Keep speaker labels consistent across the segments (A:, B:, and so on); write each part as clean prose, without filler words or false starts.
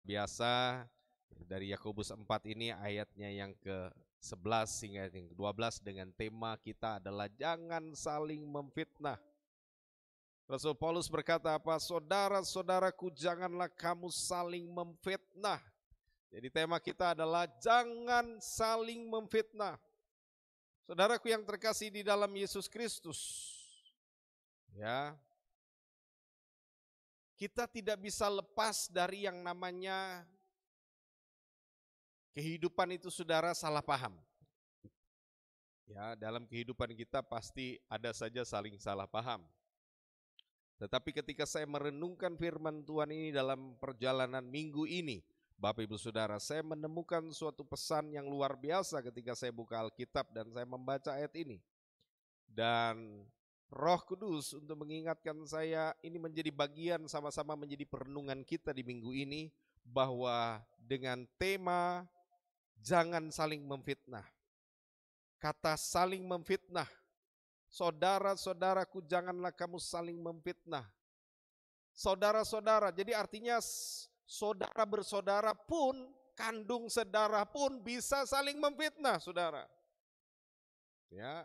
A: biasa dari Yakobus 4 ini ayatnya yang ke-11 hingga yang ke-12 dengan tema kita adalah jangan saling memfitnah. Rasul Paulus berkata apa? Saudara-saudaraku, janganlah kamu saling memfitnah. Jadi tema kita adalah jangan saling memfitnah. Saudaraku yang terkasih di dalam Yesus Kristus, ya, kita tidak bisa lepas dari yang namanya kehidupan itu, saudara, salah paham. Ya, dalam kehidupan kita pasti ada saja saling salah paham. Tetapi ketika saya merenungkan firman Tuhan ini dalam perjalanan minggu ini, Bapak Ibu Saudara, saya menemukan suatu pesan yang luar biasa ketika saya buka Alkitab dan saya membaca ayat ini. Dan Roh Kudus untuk mengingatkan saya, ini menjadi bagian sama-sama menjadi perenungan kita di minggu ini, bahwa dengan tema jangan saling memfitnah. Kata saling memfitnah, saudara-saudaraku janganlah kamu saling memfitnah. Saudara-saudara, jadi artinya saudara bersaudara pun, kandung saudara pun bisa saling memfitnah, saudara. Ya.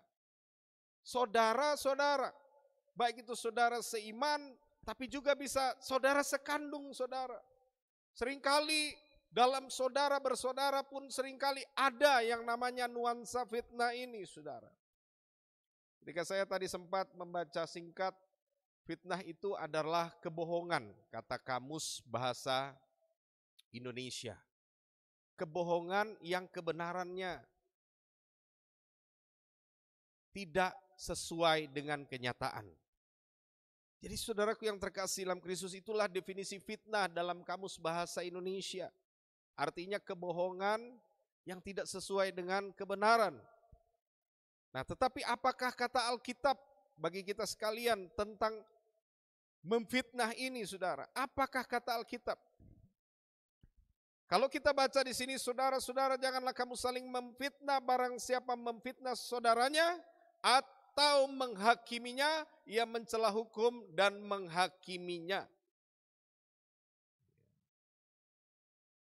A: Saudara-saudara, baik itu saudara seiman, tapi juga bisa saudara sekandung saudara. Seringkali dalam saudara bersaudara pun seringkali ada yang namanya nuansa fitnah ini, saudara. Ketika saya tadi sempat membaca singkat, fitnah itu adalah kebohongan, kata Kamus Bahasa Indonesia. Kebohongan yang kebenarannya tidak sesuai dengan kenyataan. Jadi saudaraku yang terkasih dalam Kristus, itulah definisi fitnah dalam Kamus Bahasa Indonesia. Artinya kebohongan yang tidak sesuai dengan kebenaran. Nah, tetapi apakah kata Alkitab bagi kita sekalian tentang memfitnah ini, saudara? Apakah kata Alkitab? Kalau kita baca di sini, saudara-saudara janganlah kamu saling memfitnah, barang siapa memfitnah saudaranya atau menghakiminya, ia mencela hukum dan menghakiminya.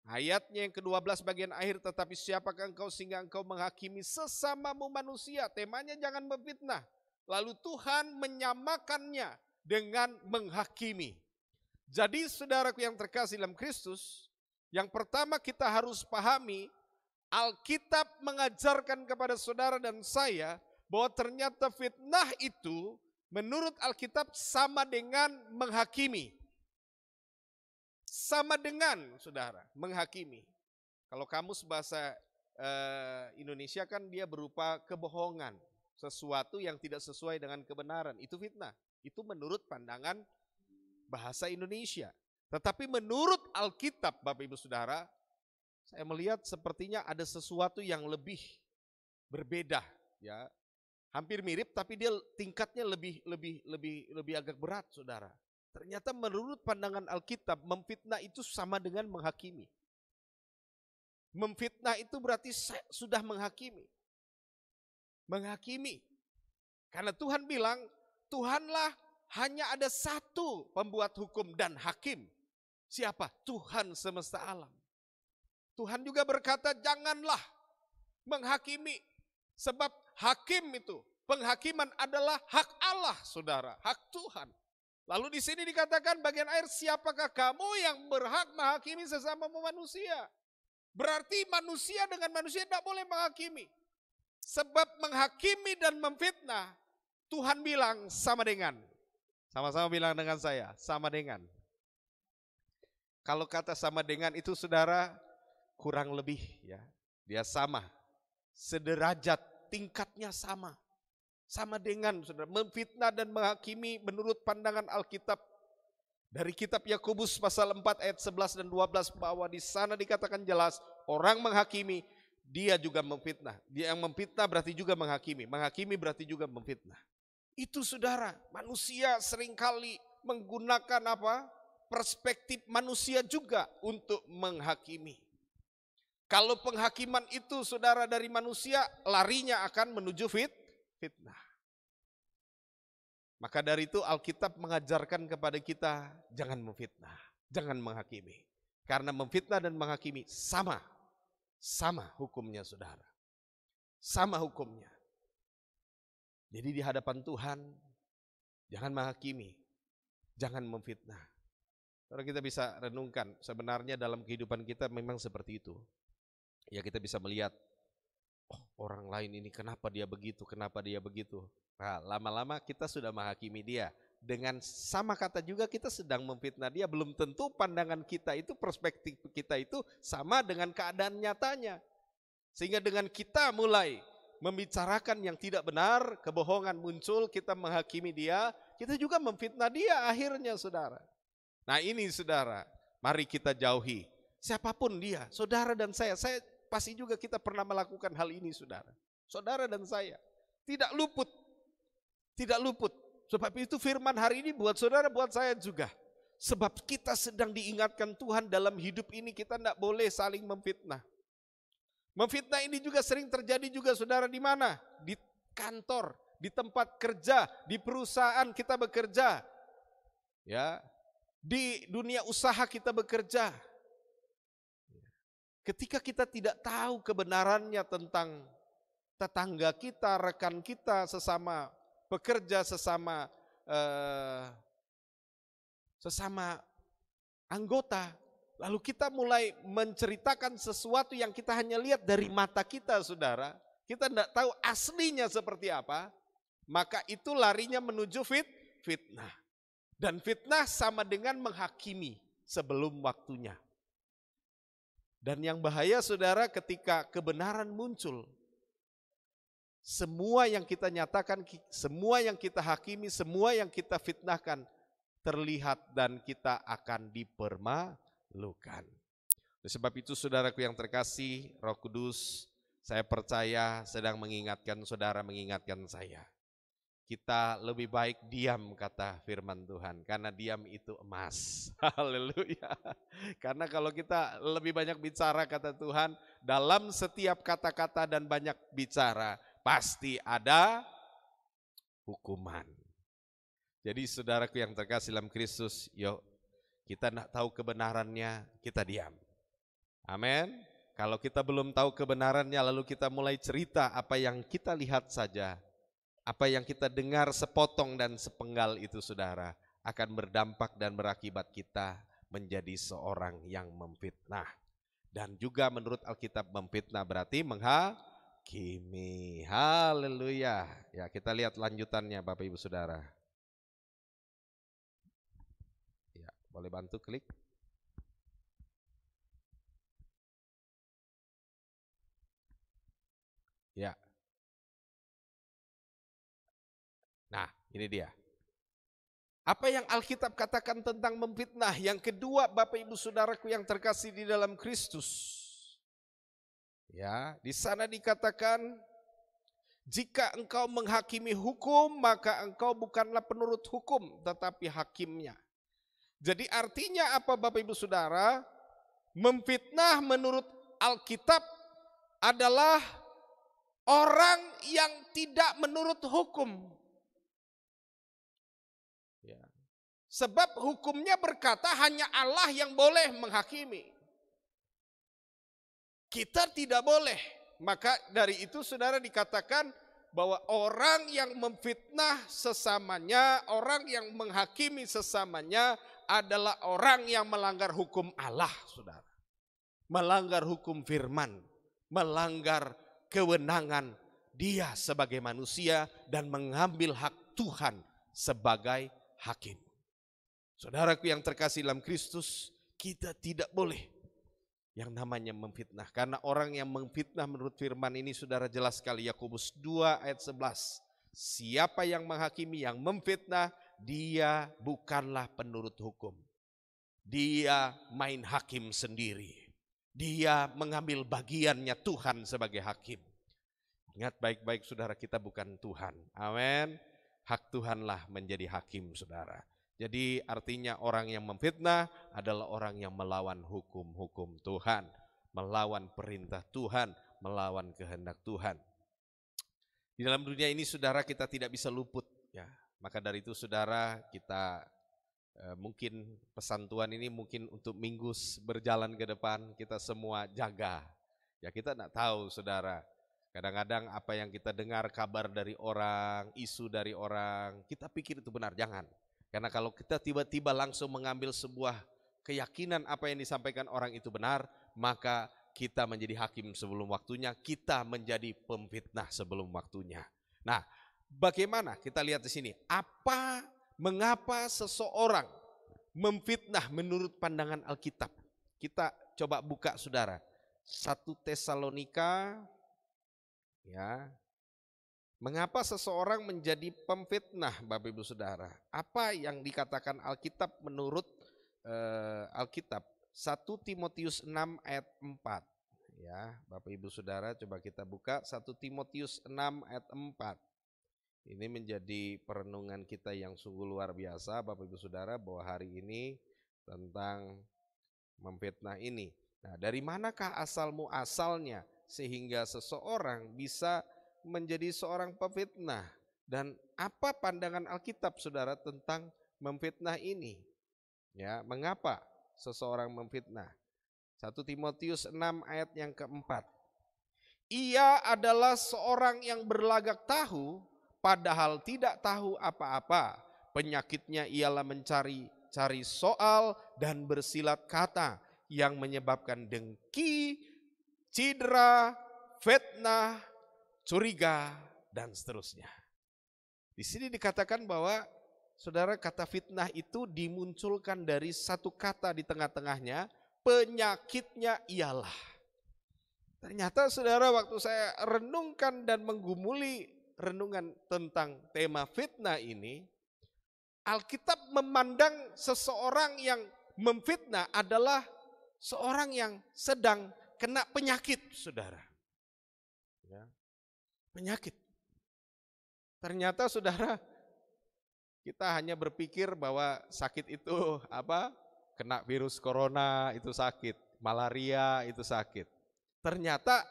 A: Ayatnya yang ke-12 bagian akhir, tetapi siapakah engkau sehingga engkau menghakimi sesamamu manusia? Temanya jangan memfitnah. Lalu Tuhan menyamakannya dengan menghakimi. Jadi saudaraku yang terkasih dalam Kristus, yang pertama kita harus pahami, Alkitab mengajarkan kepada saudara dan saya bahwa ternyata fitnah itu menurut Alkitab sama dengan menghakimi. Sama dengan, saudara, menghakimi. Kalau Kamus Bahasa Indonesia kan dia berupa kebohongan, sesuatu yang tidak sesuai dengan kebenaran, itu fitnah. Itu menurut pandangan bahasa Indonesia. Tetapi menurut Alkitab, Bapak Ibu Saudara, saya melihat sepertinya ada sesuatu yang lebih berbeda, ya. Hampir mirip tapi dia tingkatnya lebih agak berat, saudara. Ternyata menurut pandangan Alkitab, memfitnah itu sama dengan menghakimi. Memfitnah itu berarti sudah menghakimi. Menghakimi. Karena Tuhan bilang, Tuhanlah hanya ada satu pembuat hukum dan hakim. Siapa? Tuhan semesta alam. Tuhan juga berkata, janganlah menghakimi. Sebab hakim itu, penghakiman adalah hak Allah, saudara, hak Tuhan. Lalu di sini dikatakan bagian akhir, siapakah kamu yang berhak menghakimi sesamamu manusia? Berarti manusia dengan manusia tidak boleh menghakimi. Sebab menghakimi dan memfitnah, Tuhan bilang sama dengan. Sama-sama bilang dengan saya, sama dengan. Kalau kata sama dengan itu, saudara, kurang lebih ya, dia sama. Sederajat, tingkatnya sama. Sama dengan, saudara, memfitnah dan menghakimi menurut pandangan Alkitab. Dari kitab Yakobus pasal 4 ayat 11 dan 12, bahwa di sana dikatakan jelas, orang menghakimi, dia juga memfitnah. Dia yang memfitnah berarti juga menghakimi. Menghakimi berarti juga memfitnah. Itu, saudara, manusia seringkali menggunakan apa? Perspektif manusia juga untuk menghakimi. Kalau penghakiman itu, saudara, dari manusia, larinya akan menuju fitnah. Maka dari itu Alkitab mengajarkan kepada kita, jangan memfitnah, jangan menghakimi. Karena memfitnah dan menghakimi sama hukumnya saudara. Sama hukumnya. Jadi di hadapan Tuhan, jangan menghakimi, jangan memfitnah. Kalau kita bisa renungkan, sebenarnya dalam kehidupan kita memang seperti itu. Ya kita bisa melihat, orang lain ini kenapa dia begitu. Nah, lama-lama kita sudah menghakimi dia. Dengan sama kata juga kita sedang memfitnah dia. Belum tentu pandangan kita itu, perspektif kita itu sama dengan keadaan nyatanya. Sehingga dengan kita mulai membicarakan yang tidak benar, kebohongan muncul, kita menghakimi dia, kita juga memfitnah dia akhirnya saudara. Nah ini saudara, mari kita jauhi. Siapapun dia, saudara dan saya pasti juga kita pernah melakukan hal ini saudara. Saudara dan saya, tidak luput. Sebab itu firman hari ini buat saudara, buat saya juga. Sebab kita sedang diingatkan Tuhan dalam hidup ini kita tidak boleh saling memfitnah. Memfitnah ini juga sering terjadi juga saudara di mana? Di kantor, di tempat kerja, di perusahaan kita bekerja. Ya, di dunia usaha kita bekerja. Ketika kita tidak tahu kebenarannya tentang tetangga kita, rekan kita, sesama pekerja, sesama anggota, lalu kita mulai menceritakan sesuatu yang kita hanya lihat dari mata kita saudara, kita tidak tahu aslinya seperti apa, maka itu larinya menuju fitnah. Dan fitnah sama dengan menghakimi sebelum waktunya. Dan yang bahaya saudara, ketika kebenaran muncul, semua yang kita nyatakan, semua yang kita hakimi, semua yang kita fitnahkan terlihat dan kita akan dipermalukan. Oleh sebab itu saudaraku yang terkasih, Roh Kudus saya percaya sedang mengingatkan saudara, mengingatkan saya. Kita lebih baik diam kata firman Tuhan, karena diam itu emas. Haleluya. Karena kalau kita lebih banyak bicara kata Tuhan, dalam setiap kata-kata dan banyak bicara pasti ada hukuman. Jadi saudaraku yang terkasih dalam Kristus, yuk kita tidak tahu kebenarannya, kita diam. Amin. Kalau kita belum tahu kebenarannya lalu kita mulai cerita apa yang kita lihat saja, apa yang kita dengar sepotong dan sepenggal itu saudara, akan berdampak dan berakibat kita menjadi seorang yang memfitnah. Dan juga menurut Alkitab memfitnah berarti menghakimi. Haleluya. Ya, kita lihat lanjutannya Bapak Ibu Saudara. Ya, boleh bantu klik. Ya. Nah, ini dia. Apa yang Alkitab katakan tentang memfitnah? Yang kedua, Bapak Ibu Saudaraku yang terkasih di dalam Kristus. Ya, di sana dikatakan, jika engkau menghakimi hukum, maka engkau bukanlah penurut hukum, tetapi hakimnya. Jadi artinya apa Bapak Ibu Saudara? Memfitnah menurut Alkitab adalah orang yang tidak menurut hukum. Ya. Sebab hukumnya berkata hanya Allah yang boleh menghakimi. Kita tidak boleh. Maka dari itu saudara dikatakan bahwa orang yang memfitnah sesamanya, orang yang menghakimi sesamanya adalah orang yang melanggar hukum Allah, saudara. Melanggar hukum firman, melanggar kewenangan dia sebagai manusia dan mengambil hak Tuhan sebagai hakim. Saudaraku yang terkasih dalam Kristus, kita tidak boleh yang namanya memfitnah. Karena orang yang memfitnah menurut firman ini saudara jelas sekali, Yakobus 2 ayat 11. Siapa yang menghakimi, yang memfitnah, dia bukanlah penurut hukum. Dia main hakim sendiri. Dia mengambil bagiannya Tuhan sebagai hakim. Ingat baik-baik saudara, kita bukan Tuhan. Amin. Hak Tuhanlah menjadi hakim saudara. Jadi artinya orang yang memfitnah adalah orang yang melawan hukum-hukum Tuhan, melawan perintah Tuhan, melawan kehendak Tuhan. Di dalam dunia ini saudara kita tidak bisa luput ya. Maka dari itu saudara kita Mungkin pesan Tuhan ini mungkin untuk minggu berjalan ke depan kita semua jaga. Ya kita tidak tahu saudara, kadang-kadang apa yang kita dengar kabar dari orang, isu dari orang, kita pikir itu benar, jangan. Karena kalau kita tiba-tiba langsung mengambil sebuah keyakinan apa yang disampaikan orang itu benar, maka kita menjadi hakim sebelum waktunya, kita menjadi pemfitnah sebelum waktunya. Nah, bagaimana kita lihat di sini? Mengapa seseorang memfitnah menurut pandangan Alkitab? Kita coba buka saudara. 1 Tesalonika, ya. Mengapa seseorang menjadi pemfitnah, Bapak Ibu Saudara? Apa yang dikatakan Alkitab menurut Alkitab? 1 Timotius 6 ayat 4. Ya, Bapak Ibu Saudara, coba kita buka 1 Timotius 6 ayat 4. Ini menjadi perenungan kita yang sungguh luar biasa, Bapak Ibu Saudara, bahwa hari ini tentang memfitnah ini. Nah, dari manakah asalnya sehingga seseorang bisa menjadi seorang pemfitnah? Dan apa pandangan Alkitab saudara tentang memfitnah ini? Ya, mengapa seseorang memfitnah? 1 Timotius 6 ayat yang keempat. Ia adalah seorang yang berlagak tahu, padahal tidak tahu apa-apa. Penyakitnya ialah mencari soal dan bersilat kata, yang menyebabkan dengki, cedera, fitnah, curiga, dan seterusnya. Di sini dikatakan bahwa saudara, kata fitnah itu dimunculkan dari satu kata di tengah-tengahnya, penyakitnya ialah. Ternyata saudara, waktu saya renungkan dan menggumuli renungan tentang tema fitnah ini, Alkitab memandang seseorang yang memfitnah adalah seorang yang sedang kena penyakit, saudara. Ya, penyakit. Ternyata saudara, kita hanya berpikir bahwa sakit itu apa? Kena virus corona itu sakit, malaria itu sakit. Ternyata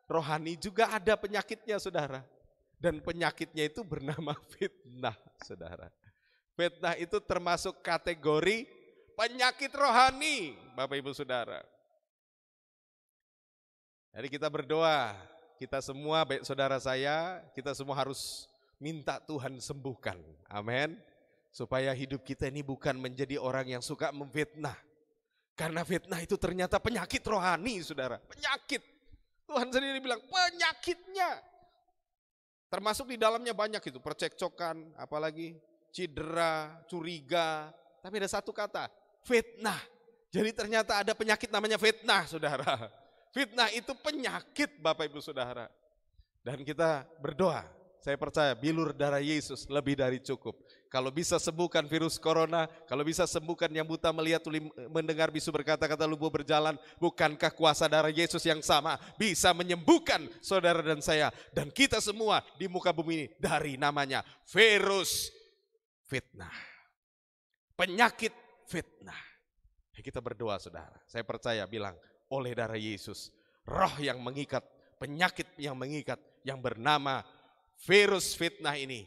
A: rohani juga ada penyakitnya, saudara. Dan penyakitnya itu bernama fitnah, saudara. Fitnah itu termasuk kategori penyakit rohani, Bapak Ibu Saudara. Jadi kita berdoa, kita semua, baik saudara saya, kita semua harus minta Tuhan sembuhkan. Amin. Supaya hidup kita ini bukan menjadi orang yang suka memfitnah. Karena fitnah itu ternyata penyakit rohani, saudara. Penyakit. Tuhan sendiri bilang penyakitnya. Termasuk di dalamnya banyak itu, percekcokan, apalagi cedera, curiga. Tapi ada satu kata, fitnah. Jadi ternyata ada penyakit namanya fitnah, saudara. Fitnah itu penyakit, Bapak Ibu Saudara. Dan kita berdoa, saya percaya bilur darah Yesus lebih dari cukup. Kalau bisa sembuhkan virus corona, kalau bisa sembuhkan yang buta melihat, tuli mendengar, bisu berkata-kata, lumpuh berjalan, bukankah kuasa darah Yesus yang sama bisa menyembuhkan saudara dan saya dan kita semua di muka bumi ini dari namanya virus fitnah. Penyakit fitnah. Kita berdoa saudara, saya percaya bilang oleh darah Yesus, roh yang mengikat, penyakit yang mengikat yang bernama virus fitnah ini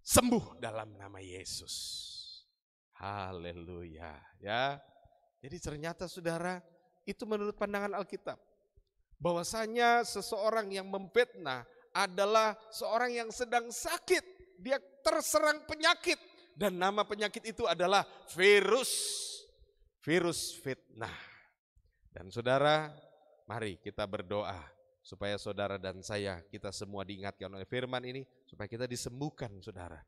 A: sembuh dalam nama Yesus. Haleluya, ya. Jadi ternyata saudara, itu menurut pandangan Alkitab, bahwasanya seseorang yang memfitnah adalah seorang yang sedang sakit, dia terserang penyakit dan nama penyakit itu adalah virus fitnah. Dan saudara, mari kita berdoa supaya saudara dan saya, kita semua diingatkan oleh firman ini, supaya kita disembuhkan saudara.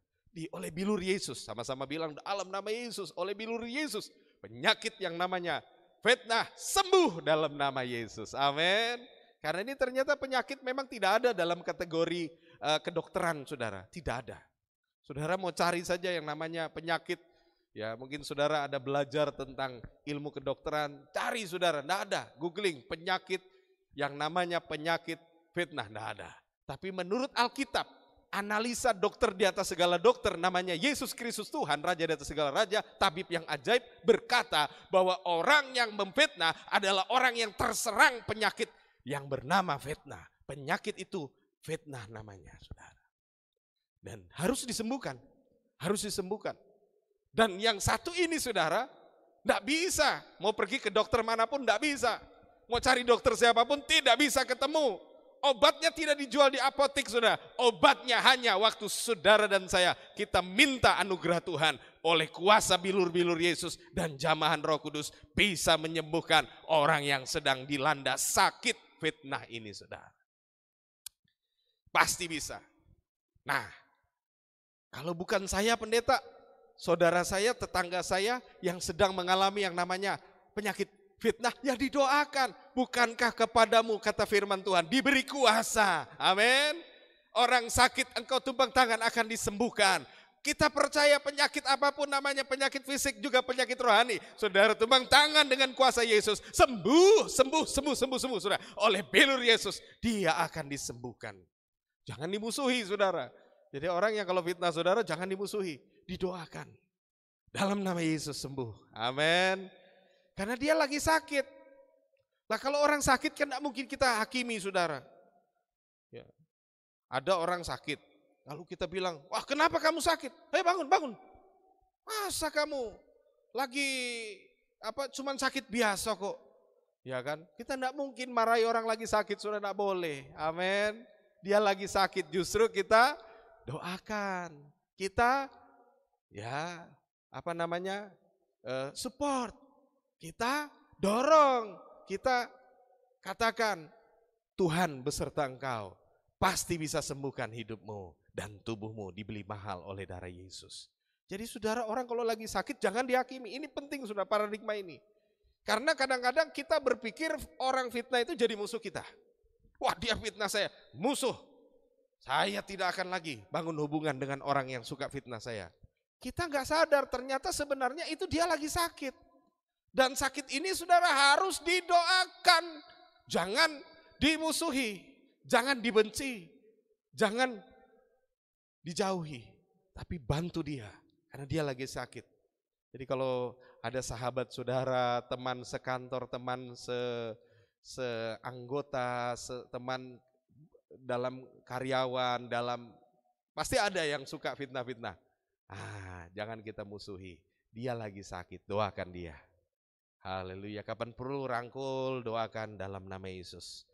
A: Oleh bilur Yesus, sama-sama bilang dalam nama Yesus, oleh bilur Yesus, penyakit yang namanya fitnah sembuh dalam nama Yesus. Amin. Karena ini ternyata penyakit memang tidak ada dalam kategori kedokteran saudara, tidak ada. Saudara mau cari saja yang namanya penyakit, ya mungkin saudara ada belajar tentang ilmu kedokteran, cari saudara, tidak ada, googling penyakit yang namanya penyakit fitnah, tidak ada. Tapi menurut Alkitab, analisa dokter di atas segala dokter, namanya Yesus Kristus Tuhan, Raja di atas segala raja, tabib yang ajaib, berkata bahwa orang yang memfitnah adalah orang yang terserang penyakit yang bernama fitnah. Penyakit itu fitnah namanya saudara. Dan harus disembuhkan, harus disembuhkan. Dan yang satu ini saudara, tidak bisa. Mau pergi ke dokter manapun tidak bisa. Mau cari dokter siapapun tidak bisa ketemu. Obatnya tidak dijual di apotek saudara. Obatnya hanya waktu saudara dan saya kita minta anugerah Tuhan. Oleh kuasa bilur-bilur Yesus dan jamahan Roh Kudus bisa menyembuhkan orang yang sedang dilanda sakit fitnah ini saudara. Pasti bisa. Nah, kalau bukan saya pendeta, saudara saya, tetangga saya yang sedang mengalami yang namanya penyakit fitnah, ya didoakan. Bukankah kepadamu, kata firman Tuhan, diberi kuasa. Amin. Orang sakit engkau tumpang tangan akan disembuhkan. Kita percaya penyakit apapun namanya, penyakit fisik juga penyakit rohani. Saudara tumpang tangan dengan kuasa Yesus. Sembuh. Saudara. Oleh bilur Yesus, dia akan disembuhkan. Jangan dimusuhi saudara. Jadi orang yang kalau fitnah saudara jangan dimusuhi. Didoakan. Dalam nama Yesus sembuh. Amin. Karena dia lagi sakit. Nah kalau orang sakit kan tidak mungkin kita hakimi saudara. Ya. Ada orang sakit. Lalu kita bilang, wah kenapa kamu sakit? Hei bangun. Masa kamu lagi cuman sakit biasa kok. Ya kan? Kita tidak mungkin marahi orang lagi sakit, sudah tidak boleh. Amin. Dia lagi sakit, justru kita doakan. Kita support. Kita dorong. Kita katakan, Tuhan beserta engkau. Pasti bisa sembuhkan hidupmu dan tubuhmu dibeli mahal oleh darah Yesus. Jadi saudara, orang kalau lagi sakit jangan dihakimi. Ini penting sudah paradigma ini. Karena kadang-kadang kita berpikir orang fitnah itu jadi musuh kita. Wah dia fitnah saya, musuh. Saya tidak akan lagi bangun hubungan dengan orang yang suka fitnah saya. Kita nggak sadar ternyata sebenarnya itu dia lagi sakit. Dan sakit ini saudara harus didoakan. Jangan dimusuhi, jangan dibenci, jangan dijauhi. Tapi bantu dia karena dia lagi sakit. Jadi kalau ada sahabat saudara, teman sekantor, teman seanggota, teman dalam karyawan, pasti ada yang suka fitnah-fitnah. Jangan kita musuhi. Dia lagi sakit, doakan dia. Haleluya. Kapan perlu rangkul, doakan dalam nama Yesus.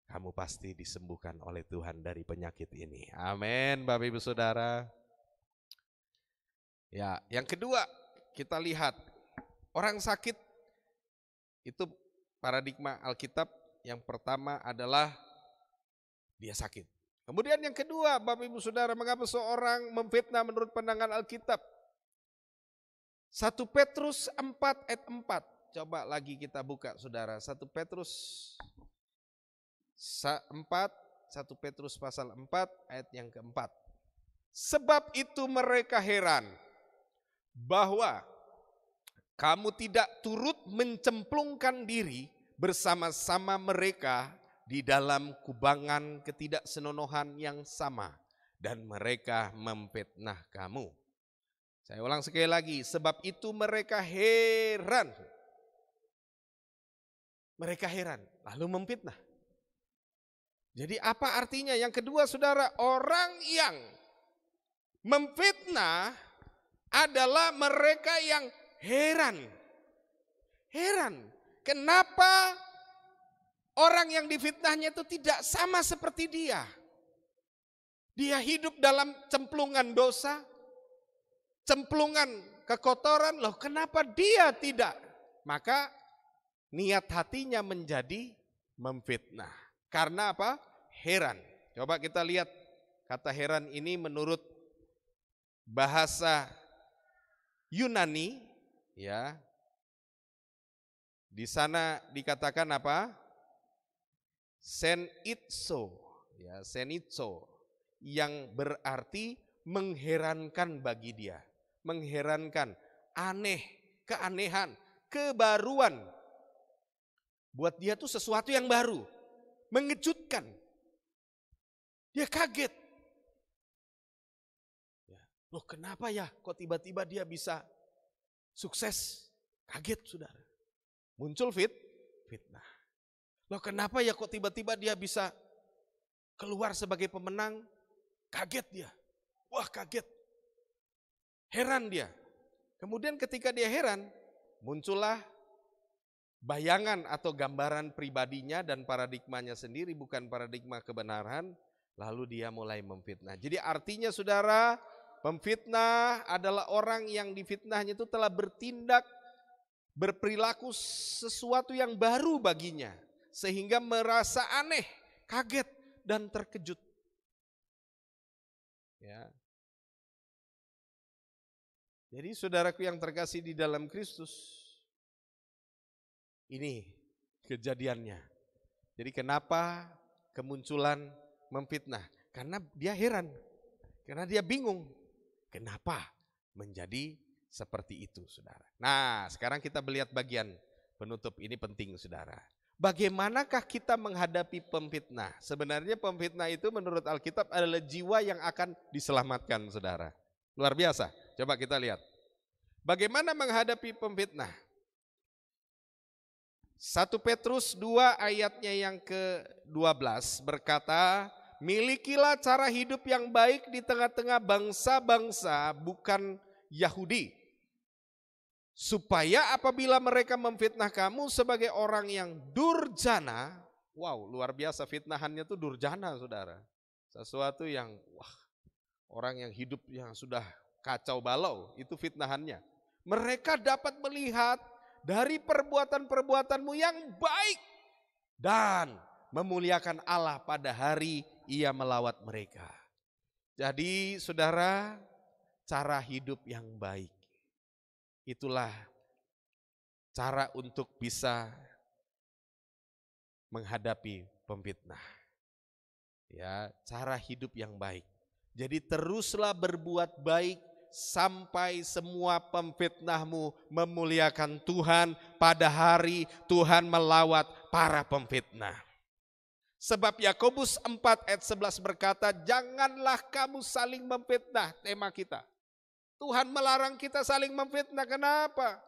A: Kamu pasti disembuhkan oleh Tuhan dari penyakit ini. Amin, Bapak Ibu Saudara. Ya, yang kedua kita lihat orang sakit itu paradigma Alkitab. Yang pertama adalah dia sakit. Kemudian yang kedua, Bapak Ibu Saudara, mengapa seorang memfitnah menurut pandangan Alkitab? 1 Petrus 4 ayat 4. Coba lagi kita buka Saudara. 1 Petrus 4, 1 Petrus pasal 4 ayat yang keempat. Sebab itu mereka heran bahwa kamu tidak turut mencemplungkan diri bersama-sama mereka di dalam kubangan ketidaksenonohan yang sama, dan mereka memfitnah kamu. Saya ulang sekali lagi, sebab itu mereka heran. Mereka heran, lalu memfitnah. Jadi apa artinya? Yang kedua saudara, orang yang memfitnah adalah mereka yang heran. Heran, kenapa orang yang difitnahnya itu tidak sama seperti dia. Dia hidup dalam cemplungan dosa, cemplungan kekotoran, loh kenapa dia tidak? Maka niat hatinya menjadi memfitnah. Karena apa? Heran. Coba kita lihat kata heran ini menurut bahasa Yunani, ya. Di sana dikatakan apa? Senitso, ya, senitso, yang berarti mengherankan bagi dia, mengherankan, aneh, keanehan, kebaruan. Buat dia tuh sesuatu yang baru, mengejutkan. Dia kaget. Ya, loh kenapa ya kok tiba-tiba dia bisa sukses? Kaget saudara. Muncul fitnah. Loh kenapa ya kok tiba-tiba dia bisa keluar sebagai pemenang? Kaget dia. Wah kaget. Heran dia. Kemudian ketika dia heran, muncullah bayangan atau gambaran pribadinya dan paradigmanya sendiri, bukan paradigma kebenaran, lalu dia mulai memfitnah. Jadi artinya saudara, pemfitnah adalah orang yang difitnahnya itu telah bertindak, berperilaku sesuatu yang baru baginya, sehingga merasa aneh, kaget, dan terkejut. Ya. Jadi saudaraku yang terkasih di dalam Kristus, ini kejadiannya. Jadi kenapa kemunculan memfitnah? Karena dia heran, karena dia bingung. Kenapa menjadi seperti itu, saudara? Nah, sekarang kita melihat bagian penutup, ini penting, saudara. Bagaimanakah kita menghadapi pemfitnah? Sebenarnya pemfitnah itu menurut Alkitab adalah jiwa yang akan diselamatkan, saudara. Luar biasa, coba kita lihat. Bagaimana menghadapi pemfitnah? 1 Petrus 2 ayatnya yang ke-12 berkata, milikilah cara hidup yang baik di tengah-tengah bangsa-bangsa bukan Yahudi, supaya apabila mereka memfitnah kamu sebagai orang yang durjana, wow, luar biasa fitnahannya tuh durjana, saudara. Sesuatu yang orang yang hidup yang sudah kacau balau, itu fitnahannya. Mereka dapat melihat dari perbuatan-perbuatanmu yang baik dan memuliakan Allah pada hari Ia melawat mereka. Jadi saudara, cara hidup yang baik, itulah cara untuk bisa menghadapi pemfitnah. Ya, cara hidup yang baik. Jadi teruslah berbuat baik sampai semua pemfitnahmu memuliakan Tuhan pada hari Tuhan melawat para pemfitnah. Sebab Yakobus 4 ayat 11 berkata, janganlah kamu saling memfitnah, tema kita. Tuhan melarang kita saling memfitnah, kenapa?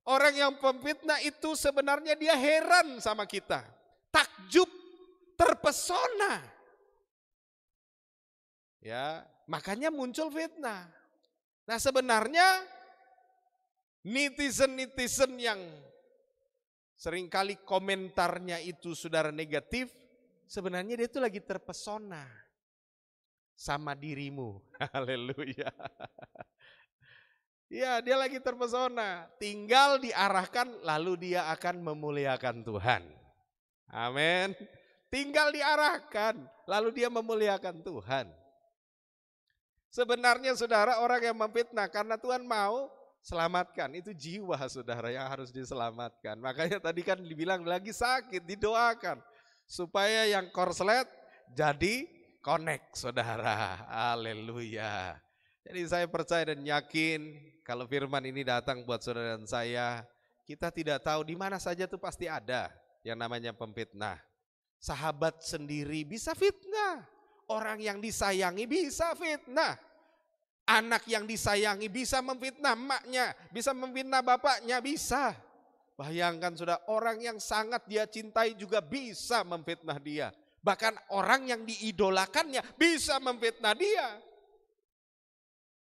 A: Orang yang pemfitnah itu sebenarnya dia heran sama kita, takjub, terpesona. Ya, makanya muncul fitnah. Nah sebenarnya netizen-netizen yang seringkali komentarnya itu saudara negatif, sebenarnya dia itu lagi terpesona sama dirimu. Haleluya. Ya, dia lagi terpesona, tinggal diarahkan lalu dia akan memuliakan Tuhan. Amin. Tinggal diarahkan lalu dia memuliakan Tuhan. Sebenarnya saudara, orang yang memfitnah karena Tuhan mau selamatkan, itu jiwa saudara yang harus diselamatkan. Makanya tadi kan dibilang lagi sakit, didoakan supaya yang korslet jadi connect, saudara. Haleluya. Jadi saya percaya dan yakin kalau firman ini datang buat saudara dan saya, kita tidak tahu di mana saja tuh pasti ada yang namanya pemfitnah. Sahabat sendiri bisa fitnah, orang yang disayangi bisa fitnah. Anak yang disayangi bisa memfitnah emaknya, bisa memfitnah bapaknya, bisa. Bayangkan sudah, orang yang sangat dia cintai juga bisa memfitnah dia. Bahkan orang yang diidolakannya bisa memfitnah dia.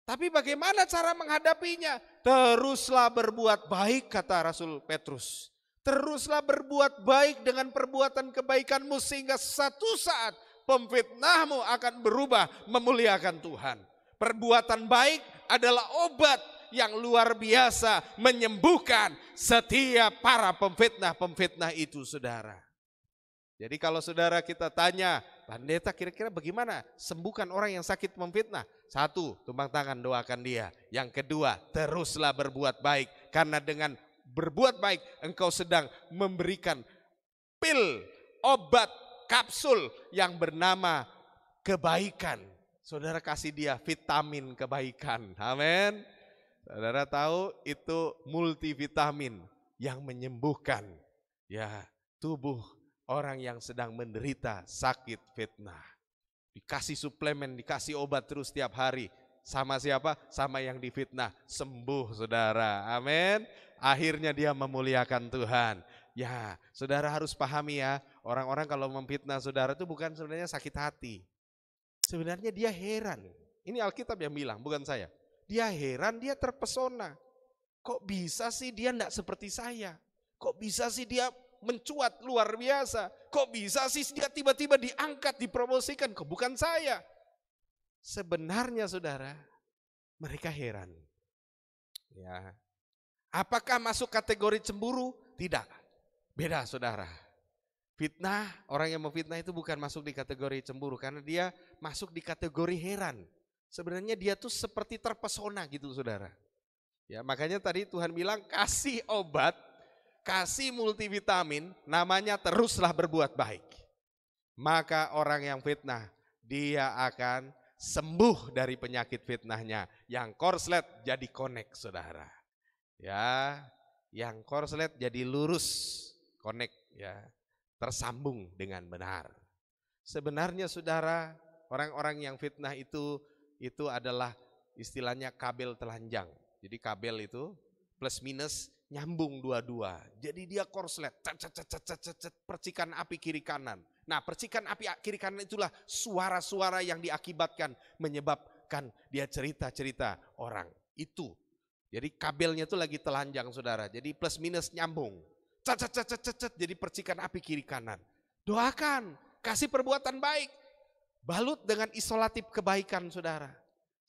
A: Tapi bagaimana cara menghadapinya? Teruslah berbuat baik, kata Rasul Petrus. Teruslah berbuat baik dengan perbuatan kebaikanmu sehingga satu saat pemfitnahmu akan berubah memuliakan Tuhan. Perbuatan baik adalah obat yang luar biasa menyembuhkan setiap para pemfitnah-pemfitnah itu, saudara. Jadi kalau saudara kita tanya, pendeta kira-kira bagaimana sembuhkan orang yang sakit memfitnah? 1, tumpang tangan doakan dia. Yang kedua, teruslah berbuat baik. Karena dengan berbuat baik engkau sedang memberikan pil, obat, kapsul yang bernama kebaikan. Saudara kasih dia vitamin kebaikan. Amin. Saudara tahu itu multivitamin yang menyembuhkan ya tubuh orang yang sedang menderita sakit fitnah. Dikasih suplemen, dikasih obat terus tiap hari. Sama siapa? Sama yang difitnah. Sembuh saudara. Amin. Akhirnya dia memuliakan Tuhan. Ya, saudara harus pahami ya. Orang-orang kalau memfitnah saudara itu bukan sebenarnya sakit hati. Sebenarnya dia heran. Ini Alkitab yang bilang, bukan saya. Dia heran, dia terpesona. Kok bisa sih dia enggak seperti saya? Kok bisa sih dia mencuat luar biasa? Kok bisa sih dia tiba-tiba diangkat, dipromosikan? Kok bukan saya? Sebenarnya saudara, mereka heran. Ya. Apakah masuk kategori cemburu? Tidak. Beda saudara. Fitnah, orang yang memfitnah itu bukan masuk di kategori cemburu, karena dia masuk di kategori heran. Sebenarnya dia tuh seperti terpesona gitu saudara. Ya, makanya tadi Tuhan bilang kasih obat, kasih multivitamin, namanya teruslah berbuat baik. Maka orang yang fitnah, dia akan sembuh dari penyakit fitnahnya. Yang korslet jadi connect saudara. Ya, yang korslet jadi lurus, connect ya, tersambung dengan benar. Sebenarnya saudara, orang-orang yang fitnah itu adalah istilahnya kabel telanjang. Jadi kabel itu plus minus nyambung dua-dua. Jadi dia korslet, percikan api kiri kanan. Nah, percikan api kiri kanan itulah suara-suara yang diakibatkan menyebabkan dia cerita-cerita orang itu. Jadi kabelnya itu lagi telanjang saudara. Jadi plus minus nyambung. Jadi percikan api kiri kanan. Doakan, kasih perbuatan baik. Balut dengan isolatif kebaikan saudara.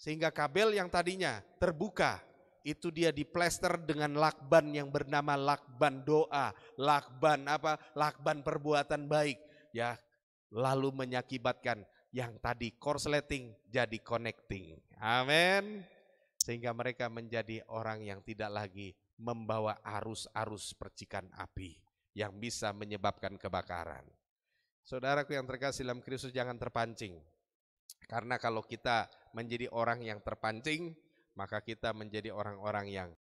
A: Sehingga kabel yang tadinya terbuka, itu dia diplester dengan lakban yang bernama lakban doa, lakban apa? Lakban perbuatan baik, ya. Lalu mengakibatkan yang tadi korsleting jadi connecting. Amin. Sehingga mereka menjadi orang yang tidak lagi membawa arus-arus percikan api yang bisa menyebabkan kebakaran. Saudaraku yang terkasih dalam Kristus, jangan terpancing. Karena kalau kita menjadi orang yang terpancing, maka kita menjadi orang-orang yang